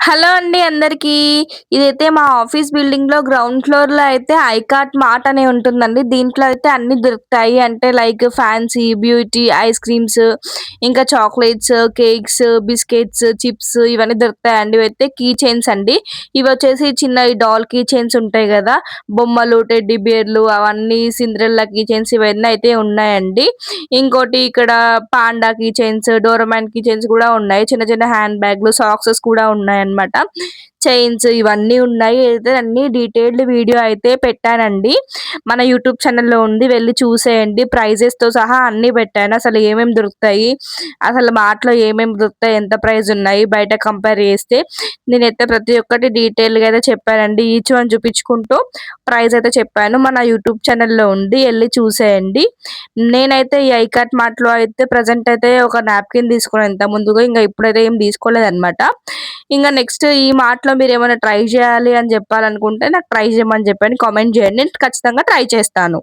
Hello అండి అందరికీ. ఇదైతే మా ఆఫీస్ బిల్డింగ్‌లో గ్రౌండ్ ఫ్లోర్‌లో అయితే ఐకార్ట్ మార్ట్ అని ఉంటుందండి. దీంట్లో అయితే అన్నీ దొరుకుతాయి. అంటే like fancy, beauty, ice creams, ఇంకా చాక్లెట్స్, కేక్స్, బిస్కెట్స్, చిప్స్ ఇవన్నీ దొరుకుతాయండి. ఇవైతే కీ చైన్స్ అండి. ఇవొచ్చేసి చిన్నయి డాల్ కీ చైన్స్ ఉంటాయి గదా! బొమ్మలు, టెడ్డీ బేర్లు అవన్నీ సిండ్రెల్లా కీ చైన్స్ ఇవన్నీ అయితే ఉన్నాయండి. ఇంకోటి ఇక్కడ panda key chains, Doraemon key chains గూడా ఉన్నాయి. చిన్న చిన్న హ్యాండ్ బ్యాగ్‌లు, సాక్సెస్ కూడా ఉన్నాయన్నమాట. చైన్స్ ఇవన్నీ ఉన్నాయి. అయితే అన్నీ డీటెయిల్డ్ వీడియో అయితే పెట్టానండి. మన యూట్యూబ్ ఛానెల్‌లో ఉంది. వెళ్లి చూసేయండి. ప్రైజెస్‌తో సహా అన్నీ పెట్టాను. అసలు ఏమేమి దొరుకుతాయి, అసలు మార్ట్‌లో ఏమేమి దొరుకుతాయి, ఎంత ప్రైస్ ఉన్నాయి, బయట కంపేర్ చేస్తే నేనైతే ప్రతి ఒక్కటి డీటెయిల్‌గా అయితే చెప్పానండి. ఈచ్ వన్ చూపించుకుంటూ ప్రైస్ అయితే చెప్పాను. మన యూట్యూబ్ ఛానెల్‌లో ఉంది. ఎళ్లి చూసేయండి. నేనైతే ఈ ఐకార్ట్ మార్ట్‌లో అయితే ప్రెజెంట్ అయితే ఒక నాప్కిన్ తీసుకున్నాను ఇంతకుముందుగా. ఇంక ఇప్పుడైతే ఏం తీసుకోలేదనమాట. ఇంక నెక్స్ట్ ఈ మార్ట్‌లో మీరేమైనా ట్రై చేయాలి అని చెప్పాలనుకుంటే నాకు ట్రై చేయమని చెప్పండి. కామెంట్ చేయండి. నేను ఖచ్చితంగా ట్రై చేస్తాను.